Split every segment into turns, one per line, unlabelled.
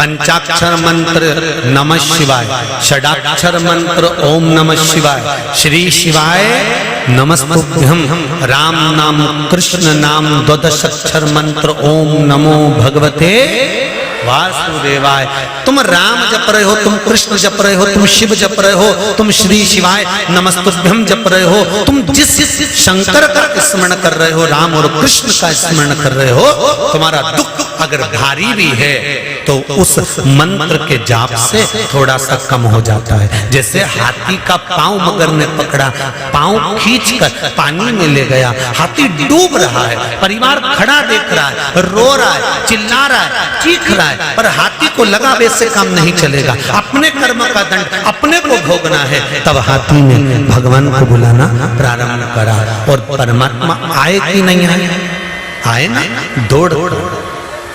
पंचाक्षर मंत्र नमः शिवाय, षडाक्षर मंत्र ओम नमः शिवाय, श्री शिवाय नमस्तुभ्यम, राम नाम कृष्ण नाम द्वादशाक्षर मंत्र ओम नमो भगवते वासुदेवाय। तुम राम जप रहे हो, तुम कृष्ण जप रहे हो, तुम शिव जप रहे हो, तुम श्री शिवाय नमस्तुभ्यम जप रहे हो, तुम जिस शंकर का स्मरण कर रहे हो, राम और कृष्ण का स्मरण कर रहे हो, तुम्हारा दुख अगर भारी भी है तो उस मंत्र के जाप से थोड़ा सा कम हो जाता है। जैसे हाथी का पांव मगर ने पकड़ा, पांव खींचकर पानी में ले गया, हाथी डूब रहा है, परिवार खड़ा देख रहा है, रो रहा है, चिल्ला रहा है, चीख रहा है, पर हाथी को लगा वैसे काम नहीं चलेगा, अपने कर्म का दंड अपने को भोगना है। तब हाथी ने भगवान को बुलाना प्रारंभ करा और परमात्मा आए कि नहीं आए? आए ना, दौड़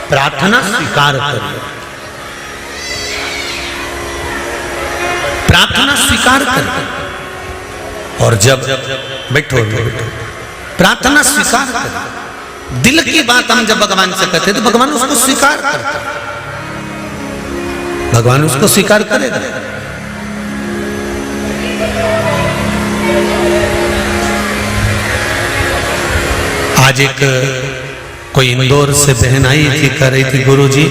प्रार्थना स्वीकार करिए, प्रार्थना स्वीकार करिए। और जब बैठो प्रार्थना स्वीकार करिए, दिल की बात हम जब भगवान से कहते तो भगवान उसको स्वीकार करता, भगवान उसको स्वीकार करेगा। आज एक कोई इंदौर से बहन आई थी, कह रही थी गुरुजी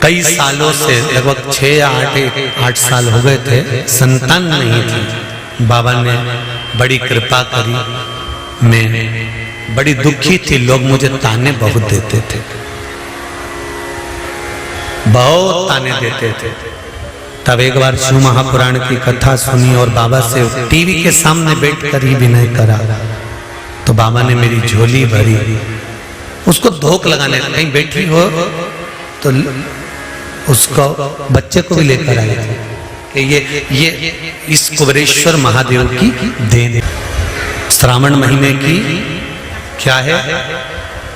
कई सालों से, लगभग 6 या 8 साल हो गए थे, संतान नहीं थी। बाबा ने बड़ी कृपा करी, मैं बड़ी दुखी थी, लोग मुझे ताने बहुत देते थे, बहुत ताने देते थे। तब एक बार शिव महापुराण की कथा सुनी और बाबा से टीवी के सामने बैठकर ही विनय करा, तो बाबा ने मेरी झोली भरी, उसको धोख लगाने, कहीं बैठी हो तो उसको बच्चे को भी लेकर आए कि ये इस कुबेरेश्वर महादेव की देन। श्रावण महीने की क्या है?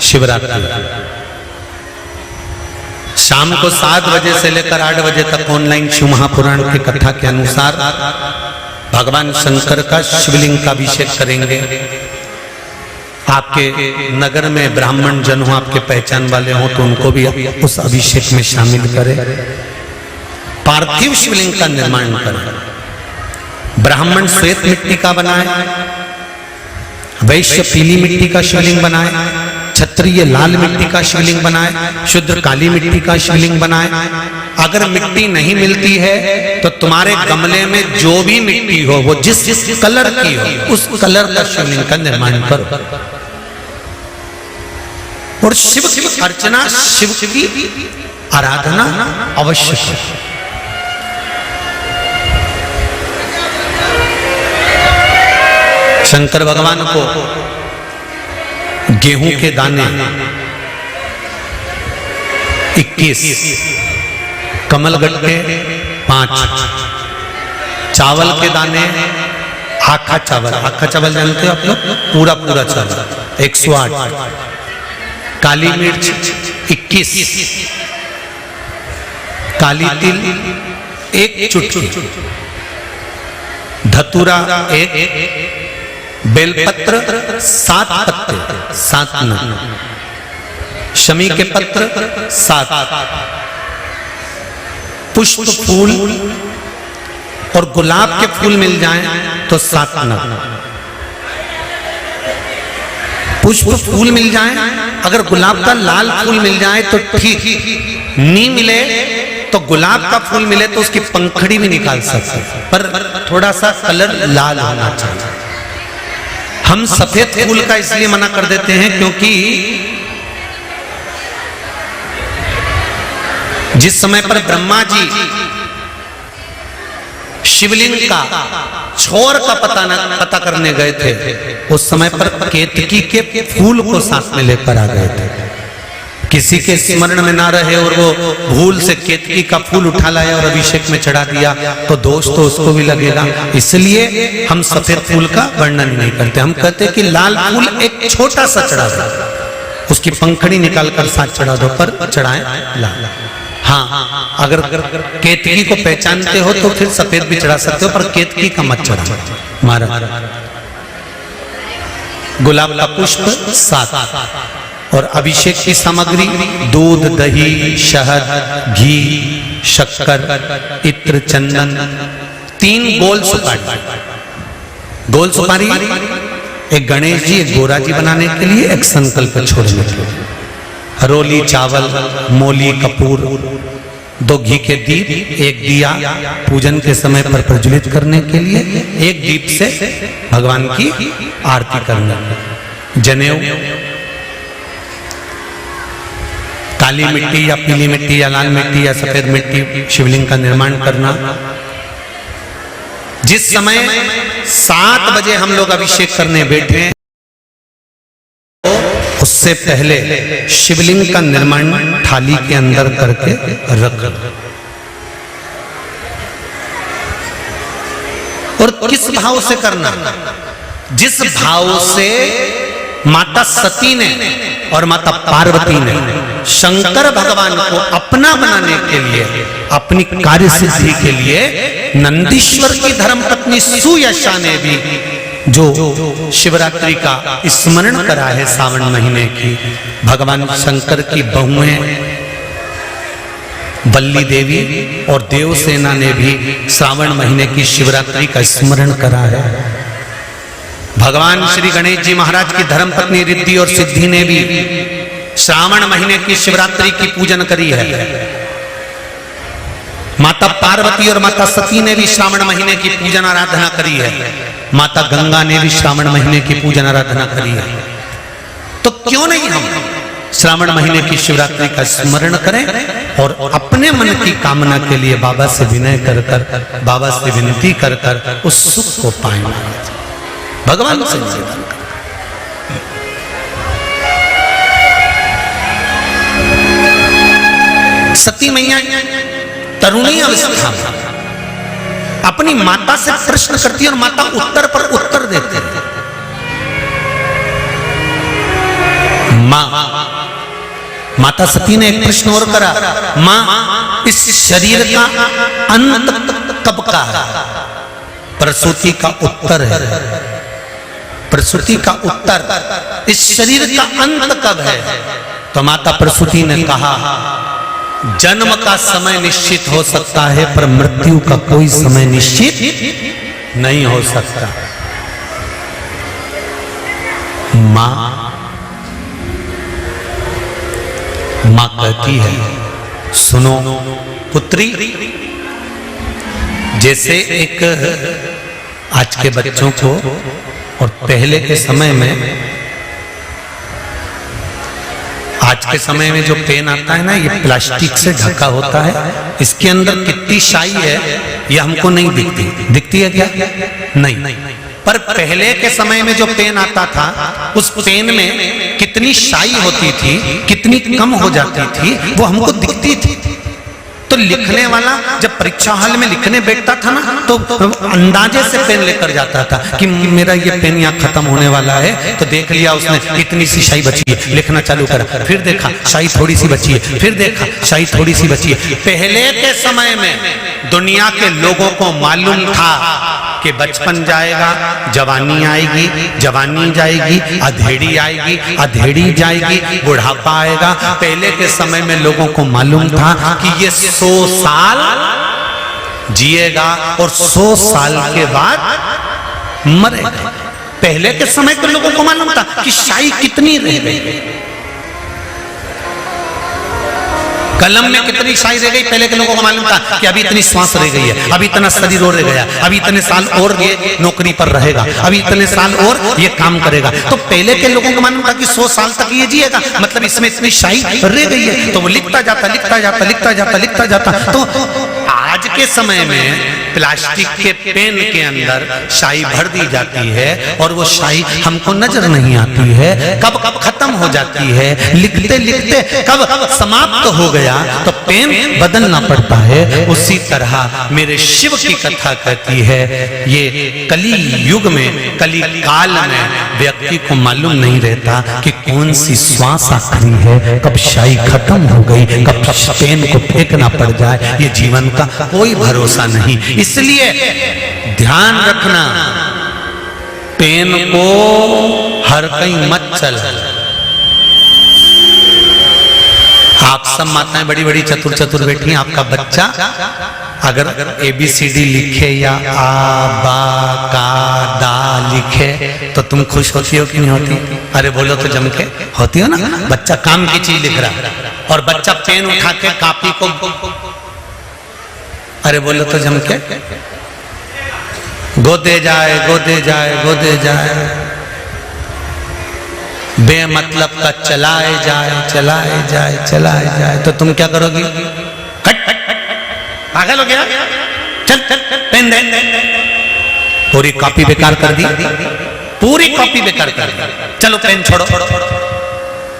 शिवरात्रि। शाम को 7 बजे से लेकर 8 बजे तक ऑनलाइन शिव महापुराण की कथा के अनुसार भगवान शंकर का शिवलिंग का अभिषेक करेंगे। आपके नगर में ब्राह्मण जन हो, आपके पहचान वाले हो, तो उनको भी उस अभिषेक में शामिल करें। पार्थिव शिवलिंग का निर्माण करें। ब्राह्मण श्वेत मिट्टी का बनाए, वैश्य पीली मिट्टी का शिवलिंग बनाए, क्षत्रिय लाल मिट्टी का शिवलिंग बनाए, शूद्र काली मिट्टी का शिवलिंग बनाए। अगर मिट्टी नहीं मिलती है तो तुम्हारे गमले में जो भी मिट्टी हो, वो जिस कलर की हो, उस कलर का शिवलिंग का निर्माण करो। और शिव की अर्चना, शिव की आराधना अवश्य है। शंकर भगवान को गेहूं के दाने 21, कमलगट्टे 5, चावल के दाने, आखा चावल, आखा चावल जानते हो आप लोग, पूरा पूरा चावल 108, काली मिर्च 21, काली तिल 1 चुटकी, धतूरा 1, बेलपत्र 7 पत्ते, 7 नग, शमी के पत्र 7, पुष्प फूल और गुलाब के फूल मिल जाएं तो 7 नग। पुष्प फूल मिल जाए, अगर गुलाब का लाल फूल मिल जाए तो ठीक, नहीं मिले तो गुलाब का फूल मिले तो उसकी पंखड़ी भी निकाल सकते, पर थोड़ा सा कलर लाल होना चाहिए। हम सफेद फूल का इसलिए मना कर देते हैं क्योंकि जिस समय पर ब्रह्मा जी शिवलिंग का छोर का पता करने गए थे, उस समय पर केतकी के फूल को साथ में लेकर आ गए थे। किसी के स्मरण में ना रहे और वो भूल से केतकी का फूल उठा लाया और अभिषेक में चढ़ा दिया तो दोष तो उसको भी लगेगा। इसलिए हम सफेद फूल का वर्णन नहीं करते, हम कहते कि लाल फूल एक छोटा सा चढ़ा दो, उसकी पंखड़ी निकाल कर साथ चढ़ा दो, पर चढ़ाए लाल। हाँ, अगर केतकी को पहचानते हो तो फिर सफेद भी चढ़ा सकते हो, पर केतकी का मत चढ़ा मारा। गुलाब का पुष्प 7 और अभिषेक की सामग्री दूध, दही, शहद, घी, शक्कर, इत्र, चंदन, 3 गोल सुपारी। गोल सुपारी एक गणेश जी, एक गोरा जी बनाने के लिए, एक संकल्प छोड़ने के लिए। हरोली, चावल, मोली, कपूर, 2 घी के दीप, 1 दिया पूजन के समय पर प्रज्वलित करने के लिए, 1 दीप से भगवान की आरती करना। जनेऊ, काली मिट्टी या पीली मिट्टी या लाल मिट्टी या सफेद मिट्टी शिवलिंग का निर्माण करना। जिस समय 7 बजे हम लोग अभिषेक करने बैठे हैं, उससे पहले शिवलिंग का निर्माण थाली के अंदर करके रख। और किस भाव से करना? जिस भाव से माता सती ने और माता पार्वती ने शंकर भगवान को अपना बनाने के लिए, अपनी कार्य सिद्धि के लिए, नंदीश्वर की धर्मपत्नी सुयशा ने भी जो शिवरात्रि का स्मरण करा है सावन महीने की, भगवान शंकर की बहुएं बल्ली देवी और देवसेना ने भी श्रावण महीने की शिवरात्रि का स्मरण करा है। भगवान श्री गणेश जी महाराज की धर्मपत्नी रिद्धि और सिद्धि ने भी श्रावण महीने की शिवरात्रि की पूजन करी है। माता पार्वती और माता सती ने भी श्रावण महीने की पूजन आराधना करी है। माता गंगा ने भी श्रावण महीने की पूजन आराधना करी है। तो क्यों नहीं हम श्रावण महीने की शिवरात्रि का स्मरण करें और अपने मन की कामना के लिए बाबा से विनय कर कर, बाबा से विनती कर कर उस सुख को पाएं, भगवान से निवेदन करें। सती मैया तरुणी अवस्था में अपनी माता से प्रश्न करती है और माता उत्तर पर उत्तर देते हैं। माता सती ने एक प्रश्न और करा, मां इस शरीर का अंत कब का है? प्रसूति का उत्तर है, प्रसूति का उत्तर, इस शरीर का अंत कब है? तो माता प्रसूति ने कहा, जन्म का समय निश्चित हो सकता है पर मृत्यु का कोई समय निश्चित नहीं हो सकता। मां कहती है, सुनो पुत्री, जैसे एक आज के बच्चों को और पहले के समय में, आज के समय में जो पेन आता है ना, ये प्लास्टिक से ढका होता है, इसके अंदर कितनी शाई है ये हमको नहीं दिखती। दिखती है क्या? नहीं। पर पहले के समय में जो पेन आता था, उस पेन में कितनी शाई होती थी, कितनी कम हो जाती थी, वो हमको दिखती थी। तो लिखने वाला जब परीक्षा हॉल में लिखने बैठता था ना, तो अंदाजे से पेन लेकर जाता था कि मेरा ये पेन यहाँ खत्म होने वाला है। तो देख लिया उसने, इतनी सी शाई बची है, लिखना चालू करा, फिर देखा शाई थोड़ी सी बची है, फिर देखा शाई थोड़ी सी बची है। पहले के समय में दुनिया के लोगों को मालूम था कि बचपन जाएगा, जवानी आएगी, जवानी जाएगी, अधेड़ी आएगी, अधेड़ी जाएगी, बुढ़ापा आएगा। पहले के समय में लोगों को मालूम था कि ये 100 साल जिएगा और 100 साल के बाद मरेगा। पहले के समय के लोगों को मालूम था कि शाई कितनी रह गई, कलम में कितनी शाई रह गई। पहले के लोगों को मालूम था कि अभी इतनी श्वास रह गई है, अभी इतना शरीर और रह गया, अभी इतने साल और ये नौकरी पर रहेगा, अभी इतने साल और ये काम करेगा। तो पहले के लोगों को मालूम था कि 100 साल तक ये जिएगा, मतलब इसमें इतनी शाई रह गई है। तो वो लिखता जाता, लिखता जाता, लिखता जाता, लिखता जाता। तो आज के समय में प्लास्टिक के पेन के अंदर शाई भर दी जाती है और वो शाई हमको नजर नहीं आती है, कब कब खत्म हो जाती है, लिखते लिखते कब समाप्त हो गया तो पेन बदलना पड़ता है। उसी तरह मेरे शिव की कथा कहती है, ये कली युग में, कली काल में व्यक्ति को मालूम नहीं रहता कि कौन सी श्वास आखिरी है, कब शाई खत्म हो गई, कब पेन को फेंकना पड़ जाए, ये जीवन का कोई भरोसा नहीं। इसलिए ध्यान रखना, पेन को हर कहीं मत चला, आप सब माताएं बड़ी बड़ी चतुर चतुर बैठी हैं, आपका बच्चा अगर ABCD लिखे या आ बा का दा लिखे तो तुम खुश होती हो कि नहीं होती? अरे बोलो तो जम के होती हो ना। बच्चा काम की चीज लिख रहा और बच्चा पेन उठा के कॉपी को, अरे बोलो तो जम के गोदे जाए गोदे जाए गोदे जाए, बेमतलब का चलाए जाए चलाए जाए चलाए जाए, तो तुम क्या करोगी? पागल हो गया, चल चल पेन दे, पूरी कॉपी बेकार कर दी, पूरी कॉपी बेकार कर दी, चलो पेन छोड़ो।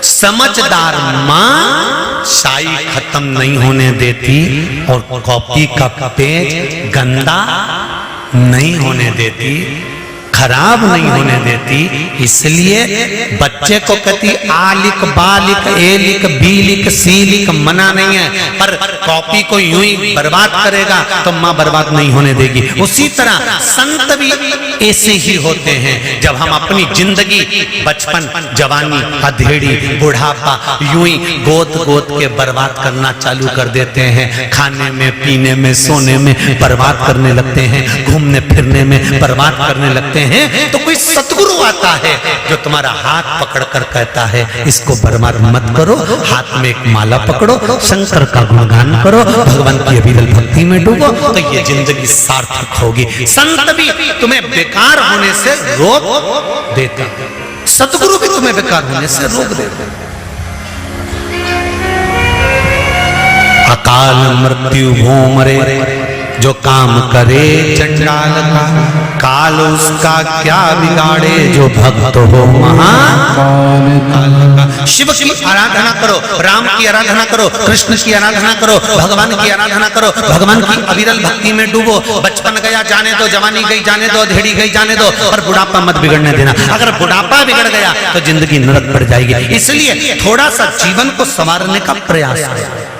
समझदार माँ शाई खत्म नहीं होने देती और कॉपी का पेज गंदा नहीं होने देती, खराब नहीं होने देती। इसलिए बच्चे को कहती आ लिख बा लिख ए लिख बी लिख सी लिख मना नहीं है, पर कॉपी को यूं ही बर्बाद करेगा तो माँ बर्बाद नहीं होने देगी। उसी तरह संत भी ऐसे ही होते हैं। जब हम अपनी जिंदगी बचपन जवानी अधेड़ी बुढ़ापा यूं ही गोद गोद के बर्बाद करना चालू कर देते हैं, खाने में पीने में सोने में बर्बाद करने लगते हैं, घूमने फिरने में बर्बाद करने लगते हैं, तो कोई सतगुरु आता है जो तुम्हारा हाथ पकड़कर कहता है इसको बर्बाद मत करो, हाथ में एक माला पकड़ो, शंकर का गुणगान करो, भगवान की अविरल भक्ति में डूबो, तो ये जिंदगी सार्थक होगी। संत भी तुम्हें बेकार होने से रोक देते, सतगुरु भी तुम्हें बेकार होने से रोक देते। अकाल मृत्यु भोमरे जो काम करे चंडाल का, काल उसका क्या बिगाड़े जो भक्त हो महाकाल का। शिव की आराधना करो, राम की आराधना करो, कृष्ण की आराधना करो, भगवान की आराधना करो, भगवान की अविरल भक्ति में डूबो। बचपन गया जाने दो, जवानी गई जाने दो, अधेड़ी गई जाने दो, और बुढ़ापा मत बिगड़ने देना। अगर बुढ़ापा बिगड़ गया तो जिंदगी नरक पड़ जाएगी। इसलिए थोड़ा सा जीवन को संवारने का प्रयास करें।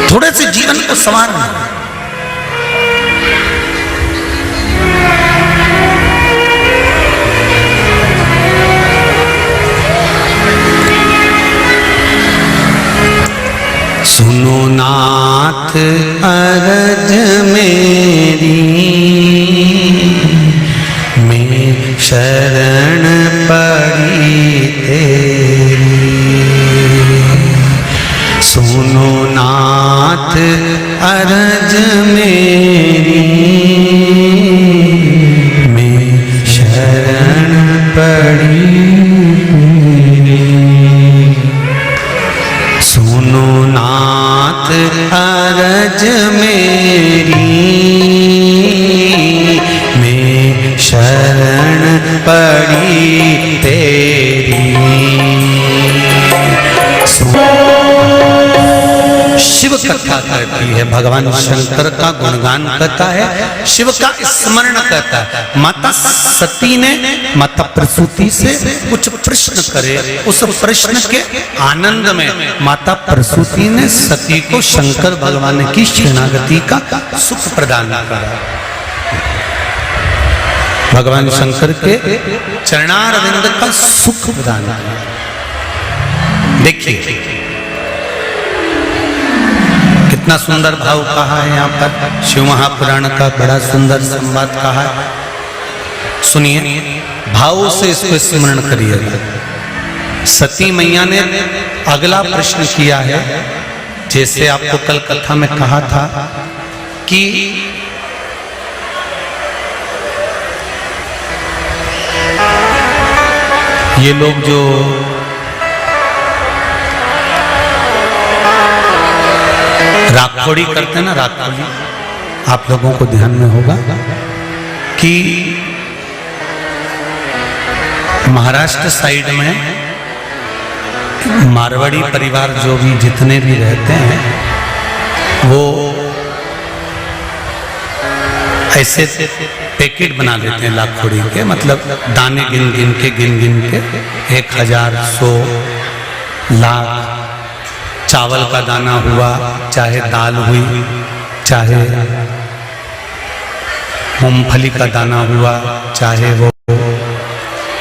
थोड़े से जीवन को संवारना। सुनो नाथ अरज मेरी, मैं शरण पड़ी तेरी। सुनो नाथ अरज मेरी, मैं शरण पड़ी तेरी। सुनो नाथ अरज मेरी, मैं शरण पड़ी तेरी। शिव कथा करती है, भगवान शंकर का गुणगान करता है, शिव का स्मरण करता है। माता सती ने माता प्रसूति से कुछ प्रश्न करे, उस प्रश्न के आनंद में माता प्रसूति ने सती को शंकर भगवान की शरणागति का सुख प्रदान करा। भगवान शंकर के चरणारविंद का सुख प्रदान करा। देखिए कितना सुंदर भाव कहा है यहाँ पर। शिव महापुराण का बड़ा सुंदर संवाद कहा है, सुनिए, भाव से इसको स्मरण करिएगा। सती मैया ने अगला प्रश्न किया है, जैसे आपको कल कथा में कहा था कि ये लोग जो राखोड़ी करते हैं ना, राखोड़ी, आप लोगों को ध्यान में होगा कि महाराष्ट्र साइड में मारवाड़ी परिवार जो भी जितने भी रहते हैं वो ऐसे पैकेट बना लेते हैं लाखोड़ी के, मतलब दाने गिन गिन के 1000, 100, लाख। चावल का दाना हुआ, चाहे दाल हुई, चाहे मूंगफली का दाना हुआ, चाहे वो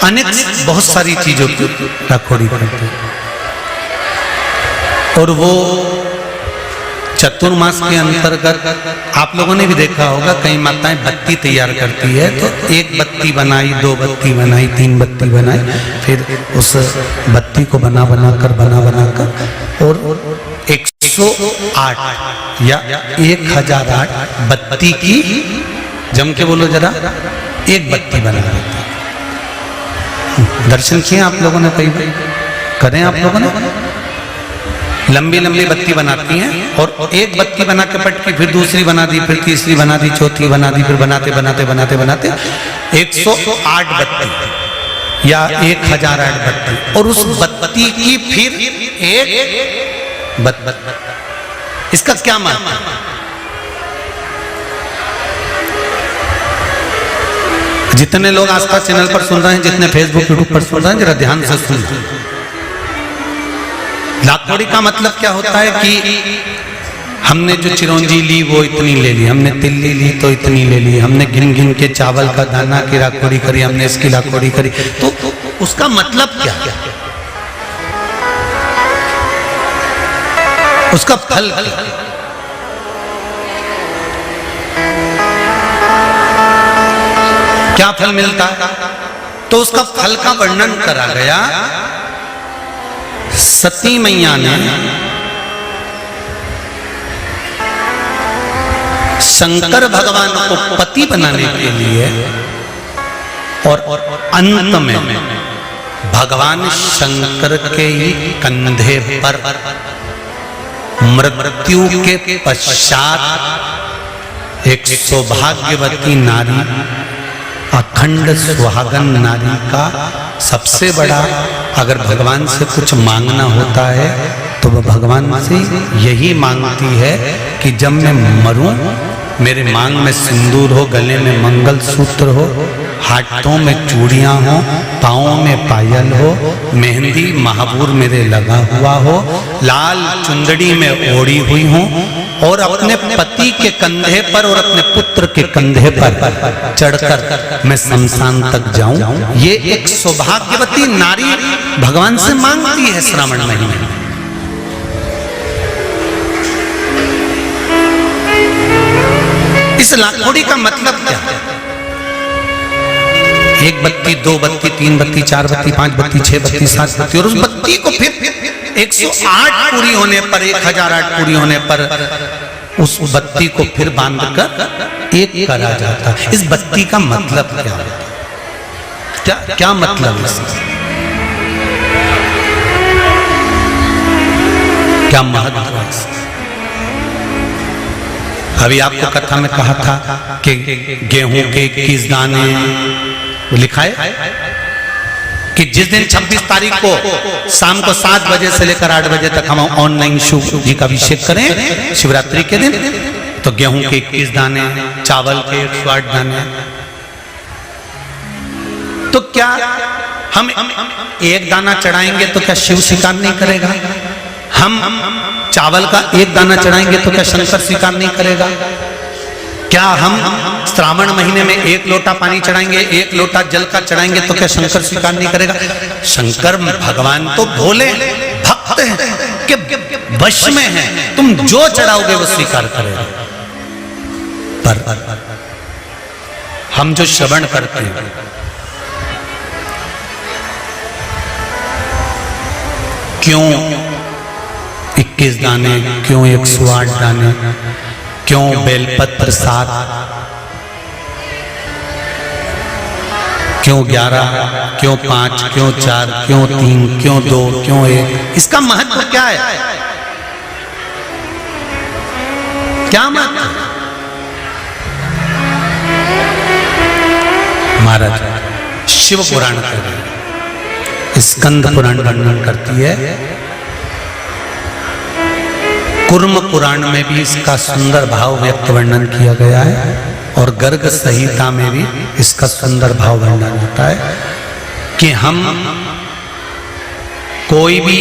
अनेक बहुत सारी चीजों की राखोड़ी करते हैं। और वो चतुर्मास के अंतर्गत आप लोगों ने भी देखा होगा, कई माताएं बत्ती तैयार करती है, तो एक बत्ती बनाई, दो बत्ती बनाई, तीन बत्ती बनाई, फिर उस बत्ती को बना कर और 108 या 1008 बत्ती की, जम के बोलो जरा, एक बत्ती बना देती है। दर्शन किए आप लोगों ने, कई करें आप लोगों ने? लंबी लंबी बत्ती बनाती हैं और एक बत्ती बना के पटकी, फिर दूसरी बना दी, फिर तीसरी बना दी, चौथी बना दी, फिर बनाते 108 बत्ती या 1008 बत्ती, और उस बत्ती की फिर एक बत्ती। इसका क्या मतलब? जितने लोग आस्था चैनल पर सुन रहे हैं, जितने फेसबुक यूट्यूब पर सुन रहे हैं, जरा ध्यान से सुन। लाखोड़ी का मतलब क्या होता है कि हमने जो चिरौंजी ली वो इतनी ले ली, हमने तिल्ली ली तो इतनी ले ली, हमने गिन गिन के चावल का दाना की राखोड़ी करी, हमने इसकी राखोड़ी करी, तो उसका मतलब क्या? उसका फल क्या फल मिलता है? तो उसका फल का वर्णन करा गया। सती मैया ने शंकर भगवान को पति बनाने के लिए और अंत में भगवान शंकर के ही कंधे पर मृत्यु के पश्चात एक सौभाग्यवती नारी, अखंड सुहागन नारी का सबसे बड़ा, अगर भगवान से कुछ मांगना होता है तो वह भगवान से यही मांगती है कि जब मैं मरूं मेरे मांग में सिंदूर हो, गले में मंगल सूत्र हो, हाथों में चूड़ियां हो, पाँवों में पायल हो, मेहंदी महाबूर मेरे लगा हुआ हो, लाल चुंदड़ी में ओढ़ी हुई हो, और अपने पति के कंधे पर और अपने पुत्र के कंधे पर चढ़कर मैं शमशान तक जाऊं। ये एक सौभाग्यवती नारी भगवान से मांगती है श्रावण महीने में। इस लाखोड़ी का मतलब क्या है? एक बत्ती, दो बत्ती, तीन बत्ती, चार बत्ती, पांच बत्ती, छह बत्ती, सात बत्ती, और उस बत्ती को फिर 108 पूरी होने पर, 1008 पूरी होने पर उस बत्ती को फिर बांधकर एक करा जाता है। इस बत्ती का मतलब क्या है? क्या मतलब है इसका? क्या महत्व है? अभी आपको कथा में कहा था कि गेहूं के 21 दाने लिखा है कि जिस दिन 26 तारीख को शाम को 7 बजे से लेकर 8 बजे तक हम ऑनलाइन शिव जी का अभिषेक करें शिवरात्रि के दिन, तो गेहूं के 21 दाने, चावल के 108 दाने। तो क्या हम एक दाना चढ़ाएंगे तो क्या शिव स्वीकार नहीं करेगा? हम चावल का एक दाना चढ़ाएंगे तो क्या शंकर स्वीकार नहीं करेगा? क्या हम श्रावण महीने में 1 लोटा पानी चढ़ाएंगे, 1 लोटा जल का चढ़ाएंगे तो क्या शंकर स्वीकार नहीं करेगा? शंकर भगवान तो भोले भक्त हैं, कि वश में हैं, तुम जो चढ़ाओगे वो स्वीकार करेगा। पर हम जो श्रवण करते हैं, क्यों 21 दाने, क्यों 108 दाने, क्यों बेलपत्र 7, क्यों 11, क्यों 5, क्यों 4, क्यों 3, क्यों 2, क्यों 1? इसका महत्व क्या है? क्या महत्व? महाराज शिव पुराण कर रहे हैं, स्कंद पुराण वर्णन करती है, कुर्म पुराण में भी इसका सुंदर भाव व्यक्त वर्णन किया गया है, और गर्ग संहिता में भी इसका सुंदर भाव वर्णन होता है कि हम कोई भी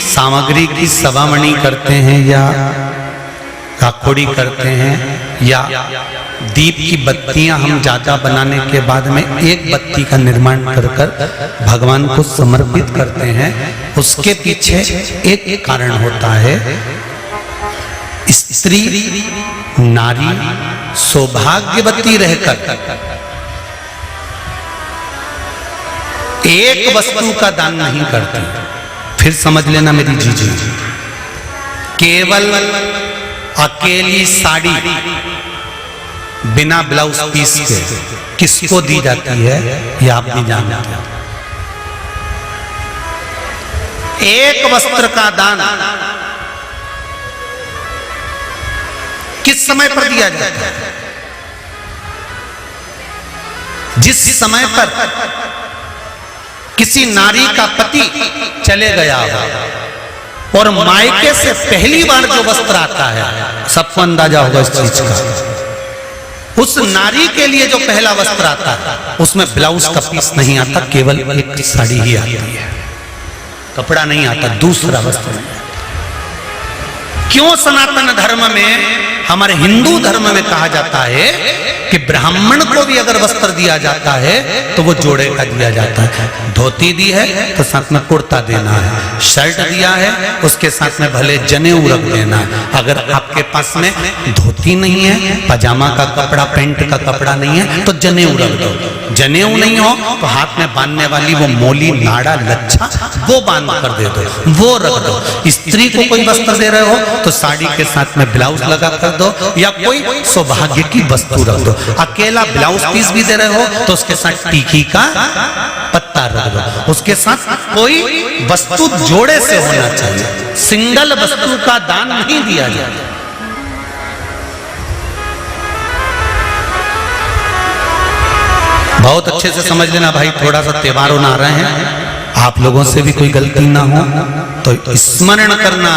सामग्री की सवामणि करते हैं या राखोड़ी करते हैं या दीप की बत्तियां हम ज्यादा बनाने के बाद में एक बत्ती का निर्माण कर भगवान को समर्पित करते हैं। उसके पीछे एक कारण होता है, स्त्री नारी सौभाग्यवती रहकर एक वस्तु का दान नहीं करती। फिर समझ लेना मेरी जीजी, केवल अकेली साड़ी बिना ब्लाउज पीस के किसको दी जाती है ये आप नहीं जानते। एक वस्त्र का दान किस समय पर दिया जाता है? जिस समय पर किसी नारी का पति चले गया हो और मायके से पहली बार जो वस्त्र आता है, सबको अंदाजा होगा इस चीज का, उस नारी के लिए जो पहला वस्त्र आता है उसमें ब्लाउज का पीस नहीं आता, केवल एक साड़ी ही आती है, कपड़ा नहीं आता, दूसरा वस्त्र नहीं आता। क्यों सनातन धर्म में, हमारे हिंदू धर्म में कहा जाता है कि ब्राह्मण को भी अगर वस्त्र दिया जाता है तो वो जोड़े का दिया जाता है। धोती दी है तो साथ में कुर्ता देना है, शर्ट दिया है उसके साथ में भले जनेऊ रख देना है। अगर आपके पास में धोती नहीं है, पजामा का कपड़ा, पैंट का कपड़ा नहीं है तो जनेऊ रख दो। जनेऊ नहीं हो तो हाथ में बांधने वाली वो मोली नाड़ा लच्छा वो बांध कर दे दो, वो रख दो। स्त्री को कोई वस्त्र दे रहे हो तो साड़ी के साथ में ब्लाउज लगा कर दो या कोई सौभाग्य की वस्तु रख दो। अकेला ब्लाउज पीस भी दे रहे हो तो उसके साथ टीकी का पत्ता रख दो, उसके साथ कोई वस्तु जोड़े से होना चाहिए, सिंगल वस्तु का दान नहीं दिया जाए। बहुत अच्छे से समझ लेना भाई, थोड़ा सा त्योहार आ रहे हैं, आप लोगों से भी कोई गलती ना हो तो स्मरण करना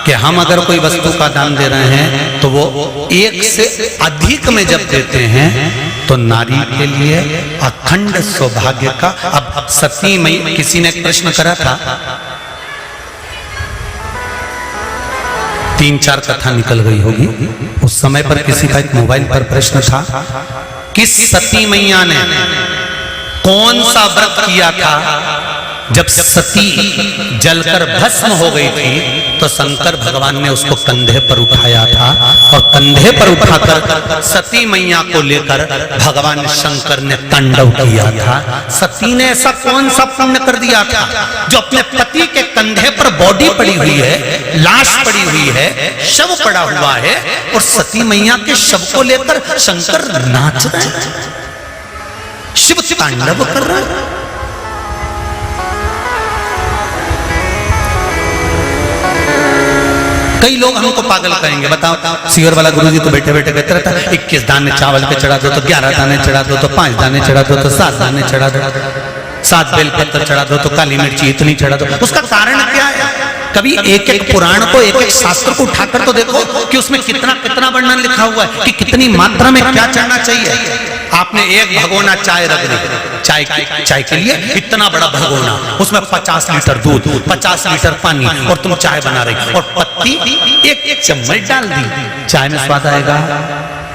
कि हम अगर कोई वस्तु का दान दे रहे हैं तो वो एक से अधिक में जब देते हैं तो नारी के लिए अखंड सौभाग्य का। अब सती मई, किसी ने प्रश्न करा था, 3-4 कथा निकल गई होगी उस समय पर, किसी का एक मोबाइल पर प्रश्न था कि सती मैया ने कौन सा व्रत किया था जब सती जलकर भस्म हो गई थी तो शंकर भगवान ने उसको कंधे पर उठाया था और कंधे पर उठाकर सती मैया को लेकर भगवान शंकर ने तांडव किया था। सती ने ऐसा कौन सा पुण्य कर दिया था जो अपने पति के कंधे पर बॉडी पड़ी हुई है, लाश पड़ी हुई है, शव पड़ा हुआ है और सती मैया के शव को लेकर शंकर नाच रहे हैं, शिव तांडव कर रहे हैं। कई लोग हमको पागल कहेंगे, बताओ सीवर वाला गुरुजी तो बैठे बैठे कहते रहता है 21 दाने चावल पे चढ़ा दो तो 11 दाने चढ़ा दो तो 5 दाने चढ़ा दो तो 7 दाने चढ़ा दो, 7 बेलपत्र चढ़ा दो तो काली मिर्ची इतनी चढ़ा दो। उसका कारण क्या है? कभी एक एक पुराण को, एक एक शास्त्र को उठाकर तो देखो कि उसमें कितना कितना वर्णन लिखा हुआ है कि कितनी मात्रा में क्या चढ़ना चाहिए। आपने एक भगोना चाय रख दी, चाय के लिए इतना बड़ा भगोना, उसमें 50 लीटर दूध, 50 लीटर पानी और तुम चाय बना रही और पत्ती एक चम्मच डाल दी, चाय में स्वाद आएगा?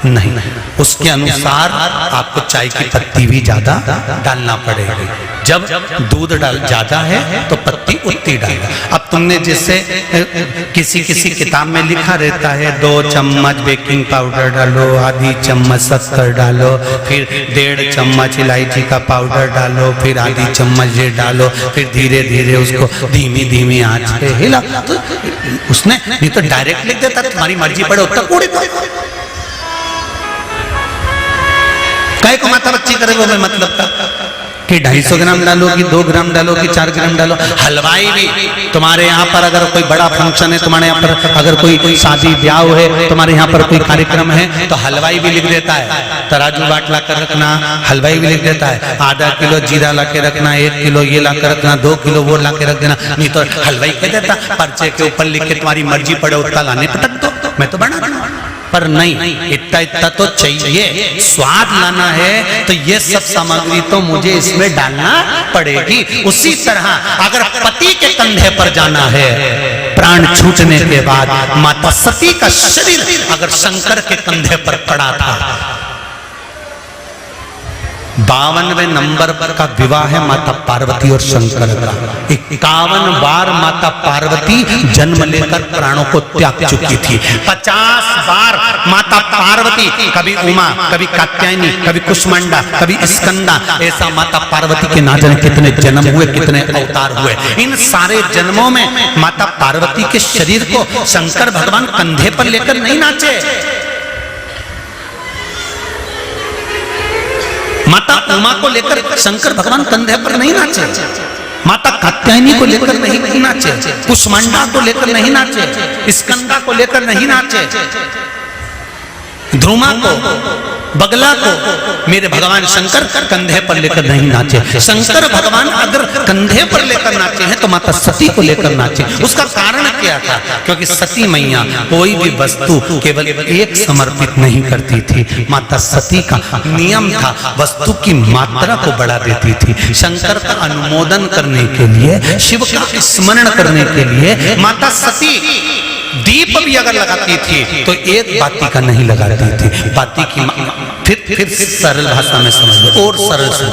नहीं। उसके अनुसार आपको चाय की पत्ती भी ज्यादा डालना पड़ेगी। जब दूध ज्यादा है तो पत्ती उतनी डालना। अब तुमने जैसे किसी किताब में लिखा रहता है 2 चम्मच बेकिंग पाउडर डालो, आधी चम्मच शक्कर डालो, फिर 1.5 चम्मच इलायची का पाउडर डालो, फिर आधी चम्मच ये डालो, फिर धीरे धीरे उसको धीमी धीमी आंच पे हिला। तो उसने नहीं तो डायरेक्ट लिख देता तुम्हारी मर्जी पड़े उतना पूरी काय को माथा बच्ची करे वो मतलब का कि 250 ग्राम डालो कि 2 ग्राम डालो कि 4 ग्राम डालो। हलवाई भी तुम्हारे यहाँ पर अगर कोई बड़ा फंक्शन है, तुम्हारे यहाँ पर अगर कोई शादी ब्याह है, तुम्हारे यहाँ पर कोई कार्यक्रम है तो हलवाई भी लिख देता है तराजू बाट ला कर रखना, हलवाई भी लिख देता है आधा किलो जीरा ला के रखना, 1 किलो ये ला कर रखना, 2 किलो वो ला के रख देना। नहीं तो हलवाई कह देता पर्चे के ऊपर लिख के तुम्हारी मर्जी पड़े उतना लाने पटक दो, मैं तो बना दूंगा। पर नहीं, इतना इतना तो चाहिए, स्वाद लाना है तो ये सब सामग्री तो मुझे इसमें डालना पड़ेगी। उसी तरह अगर पति के कंधे पर जाना है, प्राण छूटने के बाद माता सती का शरीर अगर शंकर के कंधे पर पड़ा था, 52वें नंबर पर का विवाह है माता पार्वती और शंकर का। 51 बार माता पार्वती जन्म लेकर प्राणों को त्याग चुकी थी। 50 बार माता पार्वती, कभी उमा, कभी कात्यायनी, कभी कुष्मांडा, कभी स्कंदा, ऐसा माता पार्वती के ना जाने कितने जन्म हुए, कितने अवतार हुए। इन सारे जन्मों में माता पार्वती के शरीर को शंकर भगवान कंधे पर लेकर नहीं नाचे, माता उमा को लेकर शंकर भगवान कंधे पर नहीं नाचे, माता कात्यायनी को लेकर नहीं नाचे, कुष्मांडा को लेकर नहीं नाचे, स्कंदा को लेकर नहीं नाचे, ध्रुमा को, बगला को मेरे भगवान शंकर कंधे पर लेकर नहीं नाचे। शंकर भगवान अगर कंधे पर लेकर नाचे हैं तो माता सती को लेकर नाचे। उसका कारण क्या था? क्योंकि सती मैया कोई भी वस्तु केवल एक समर्पित नहीं करती थी। माता सती का नियम था वस्तु की मात्रा को बढ़ा देती थी। शंकर का अनुमोदन करने के लिए, शिव का स्मरण करने के लिए माता सती दीप भी अगर लगाती थी तो एक बाती का नहीं लगाती थी। बाती की फिर सरल भाषा में समझ लो, और सरल से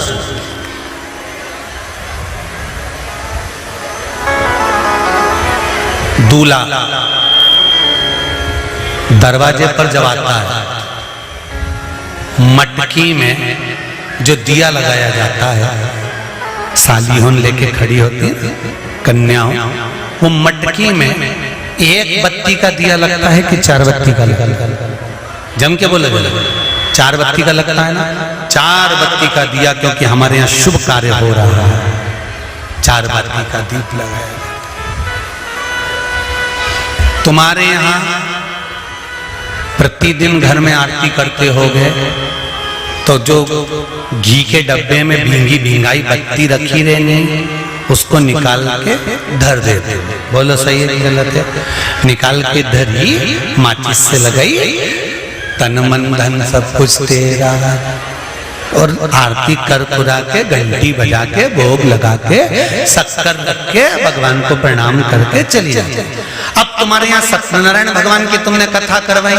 दूल्हा दरवाजे पर जब आता है, मटकी में जो दिया लगाया जाता है, सालीहों लेके खड़ी होती कन्याओं, वो मटकी में एक बत्ती का दिया लगता है कि 4 बत्ती का लगता है? जम के बोले 4 बत्ती का लगता है ना। 4 बत्ती का दिया, क्योंकि हमारे यहाँ शुभ कार्य हो रहा है, 4 बत्ती का दीप लगाया। तुम्हारे यहाँ प्रतिदिन घर में आरती करते होगे तो जो घी के डब्बे में भींगी भींगाई बत्ती रखी रहनी, उसको निकाल के धर देते। बोलो सही है कि गलत है? निकाल के धरी, माचिस से लगाई, तन मन धन सब कुछ तेरा, और आरती कर पुरा के, घंटी बजा के, भोग लगा के, शक्कर रख के, भगवान को प्रणाम करके चली जाती। अब तुम्हारे यहाँ सत्यनारायण भगवान की तुमने कथा करवाई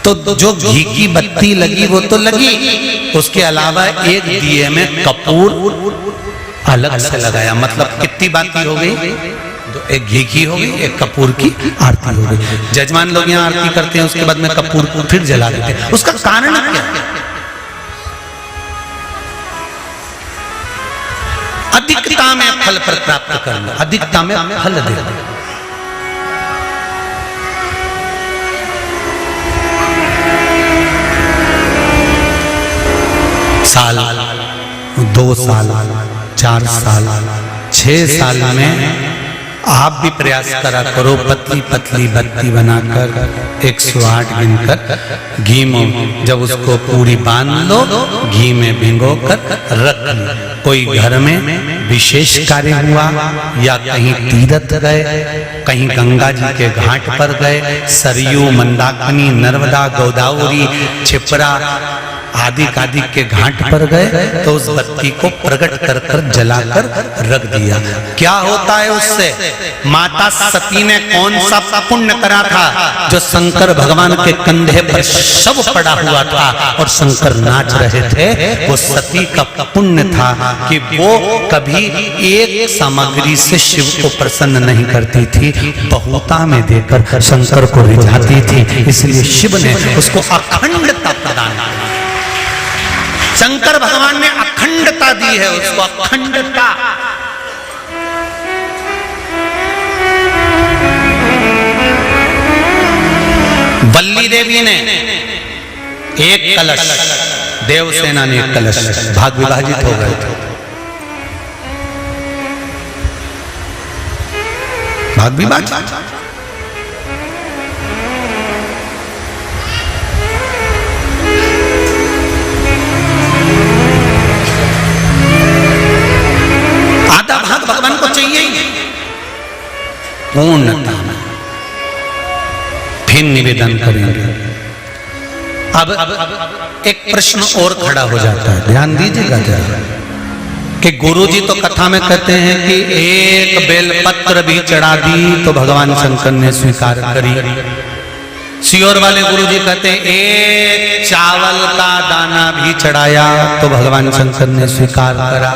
तो जो घी की बत्ती लगी वो तो लगी, उसके अलावा एक दिए में कपूर अलग से लगाया। मतलब कितनी बाती हो गई? एक घी की हो गई, एक कपूर की आरती हो गई। जजमान लोग यहाँ आरती करते हैं, उसके बाद में कपूर को फिर जला देते हैं। उसका कारण क्या? अधिकता में फल प्राप्त करना, अधिकता में फल देना। साल, 2 साल, 4 साल, 6 साल में आप भी प्रयास करा करो, पतली पतली बत्ती बनाकर 108 गिनकर घी में जब उसको पूरी बांध लो, घी में भिगो कर रख लो। कोई घर में विशेष कार्य हुआ, या कहीं तीर्थ गए, कहीं गंगा जी के घाट पर गए, सरयू, मंदाकिनी, नर्मदा, गोदावरी, छिपरा आदि आदि के घाट पर गए तो उस बत्ती को प्रकट कर कर जलाकर रख दिया। क्या होता है उससे? माता सती ने कौन सा पुण्य करा था? जो शंकर भगवान के कंधे पर शव पड़ा हुआ था और शंकर नाच रहे थे, वो सती का पुण्य था कि वो कभी एक सामग्री से शिव को प्रसन्न नहीं करती थी, बहुता में देकर शंकर को रिझाती थी। इसलिए शिव ने उसको अखंडता प्रदान की। शंकर भगवान ने अखंडता दी है उसको, अखंडता। बल्ली देवी ने एक कलश, देवसेना ने एक कलश, भाग विभाजित हो गए थे, भाग विभाजित। आधा भाग भगवान को चाहिए ही पूर्णता में। फिर निवेदन करेंगे। अब एक प्रश्न और खड़ा हो जाता है, ध्यान दीजिएगा जरा, कि गुरुजी तो कथा में कहते हैं कि एक बेलपत्र भी चढ़ा दी तो भगवान शंकर ने स्वीकार करी। सियोर वाले गुरुजी कहते हैं एक चावल का दाना भी चढ़ाया तो भगवान शंकर ने स्वीकार करा।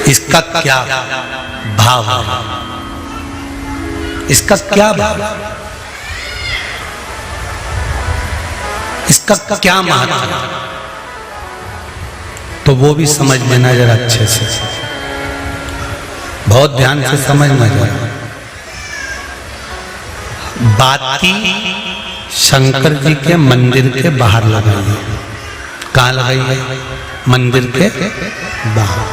इसका क्या भाव है? इसका क्या भाव, इसका क्या महत्व है, तो वो भी समझ लेना जरा अच्छे से, बहुत ध्यान से समझना जरा। बाती शंकर जी के मंदिर के बाहर लगाई है। कहाँ लगाई है? मंदिर के बाहर।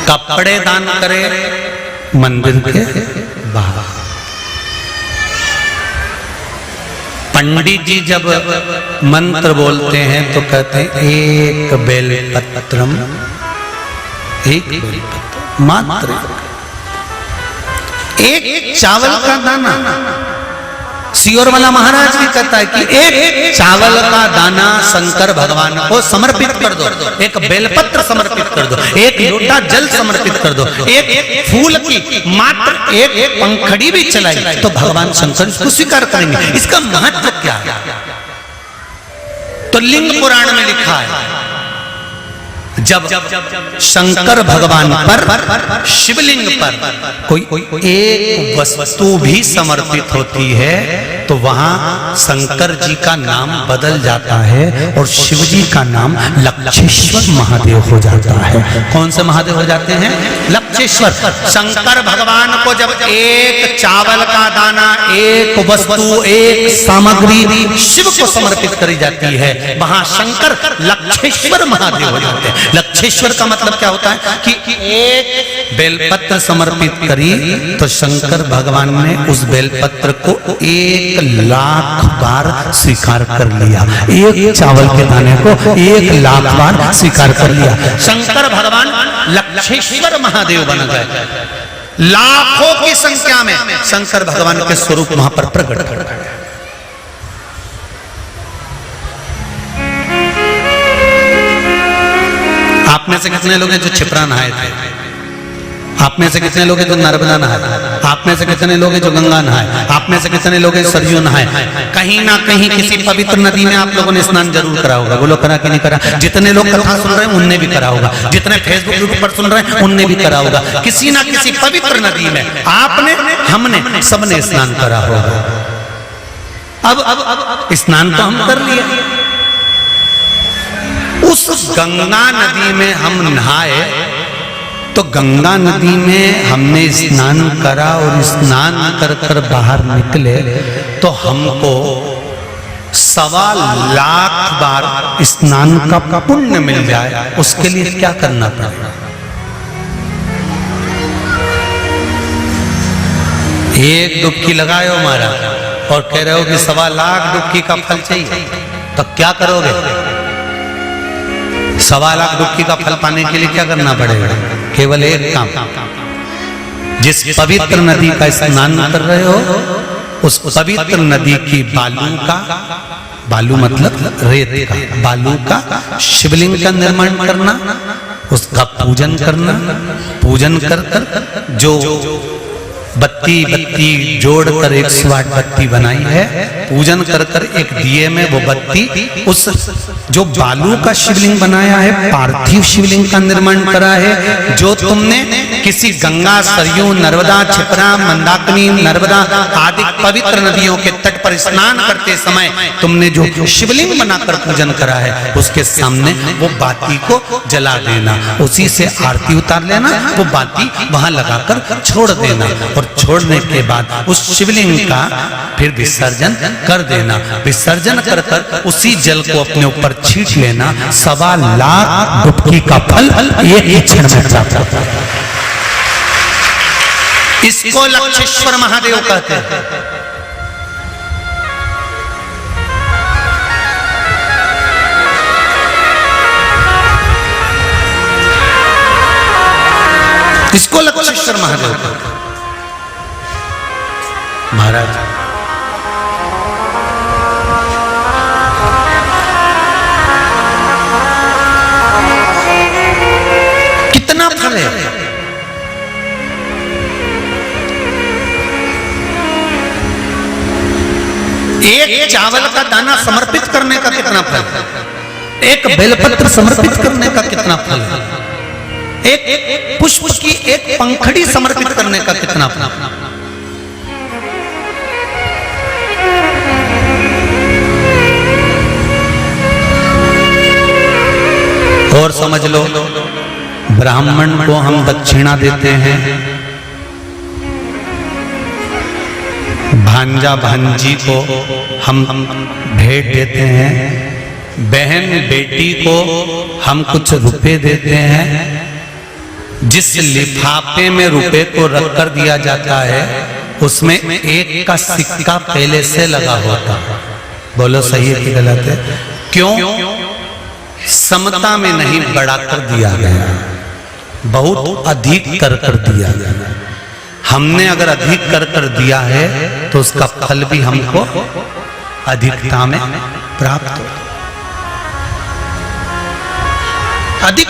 कपड़े दान करे मंदिर के बाहर। पंडित जी जब मंत्र बोलते हैं तो कहते हैं एक बेलपत्रम, एक बेलपत्र मात्र, एक चावल का दाना। सियोर वाला महाराज भी कहता है कि एक चावल का दाना शंकर भगवान को समर्पित कर दो, एक बेलपत्र समर्पित कर दो, एक लोटा जल समर्पित कर दो, एक फूल की मात्र एक पंखड़ी भी चलाई तो भगवान शंकर इसको स्वीकार करेंगे। इसका महत्व क्या है? तो लिंग पुराण में लिखा है, जब शंकर भगवान पर, शिवलिंग पर कोई एक वस्तु भी समर्पित होती है तो वहां शंकर जी का नाम बदल जाता है और शिव जी का नाम लक्षेश्वर महादेव हो जाता है। कौन से महादेव हो जाते हैं? लक्षेश्वर। शंकर भगवान को जब एक चावल का दाना, एक वस्तु, एक सामग्री शिव को समर्पित करी जाती है, वहां शंकर लक्षेश्वर महादेव हो जाते हैं। लक्षेश्वर का मतलब क्या होता है कि एक बेलपत्र समर्पित करी तो शंकर भगवान ने उस बेलपत्र को 1,00,000 बार स्वीकार कर लिया। एक चावल के दाने को 1,00,000 बार स्वीकार कर लिया। शंकर भगवान लक्षेश्वर महादेव बन गए। लाखों की संख्या में शंकर भगवान के स्वरूप वहां पर प्रकट कर गए। आप में से कितने लोग हैं जो क्षिप्रा नहाए थे? आप में से कितने लोग हैं जो नर्मदा नहाए? आप में से कितने लोग हैं जो गंगा नहाए? आप में से कितने लोग हैं सरयू नहाए? कहीं ना कहीं किसी पवित्र नदी में आप लोगों ने स्नान जरूर करा होगा। बोलो करा कि नहीं करा? जितने लोग कथा सुन रहे हैं उनने भी करा होगा, जितने फेसबुक पर सुन रहे हैं उनने भी करा होगा। किसी ना किसी पवित्र नदी में आपने, हमने, सबने स्नान करा होगा। अब स्नान तो हम कर लिए, उस गंगा नदी में हम नहाए तो गंगा नदी में हमने स्नान करा और स्नान कर कर बाहर निकले तो हमको 1,25,00,000 बार स्नान का पुण्य मिल जाए। उसके लिए क्या करना पड़ेगा? एक डुबकी लगाए हो मारा और कह रहे हो कि 1,25,00,000 डुबकी का फल चाहिए, तो क्या करोगे? 1,25,00,000 डुबकी का फल पाने के लिए क्या करना पड़ेगा? केवल एक काम, जिस पवित्र नदी का स्नान कर रहे हो उस पवित्र नदी की बालू का, बालू मतलब रेत का, बालू का शिवलिंग का निर्माण करना, उसका पूजन करना, पूजन कर कर जो बत्ती जोड़कर 108 बत्ती बनाई है, पूजन कर कर एक दिए में वो बत्ती, उस जो बालू का शिवलिंग बनाया है, पार्थिव शिवलिंग का निर्माण करा है, जो तुमने किसी गंगा, सरयू, नर्मदा, क्षिप्रा, मंदाकिनी, नर्मदा आदि पवित्र नदियों के तट पर स्नान करते समय तुमने जो शिवलिंग बनाकर पूजन करा है, उसके सामने वो बाती को जला देना, उसी से आरती उतार लेना, वो बाती वहां लगाकर छोड़ देना और छोड़ने के बाद उस शिवलिंग का फिर विसर्जन कर देना। विसर्जन कर कर उसी जल को अपने ऊपर छींट लेना। 1,25,00,000 डुबकी का फल एक ही क्षण में प्राप्त होता है। इसको लक्षेश्वर महादेव कहते हैं। इसको लक्षेश्वर महादेव कहते हैं। महाराज कितना फल है। एक चावल का दाना समर्पित करने का कितना फल है, एक बेलपत्र समर्पित करने का कितना फल है, एक पुष्प की एक पंखड़ी समर्पित करने का कितना फल है। और समझ लो, ब्राह्मण को हम दक्षिणा देते हैं, भांजा भांजी को हम भेंट देते हैं, बहन बेटी को हम कुछ रुपए देते हैं। जिस लिफाफे में रुपए को रख कर दिया जाता है उसमें एक का सिक्का पहले से लगा होता है। बोलो सही है कि गलत है? क्यों? समता में नहीं बढ़ाकर दिया गया, बहुत अधिक कर कर दिया गया। हमने अगर अधिक कर कर दिया है तो उसका फल भी हमको अधिकता में प्राप्त हो। अधिक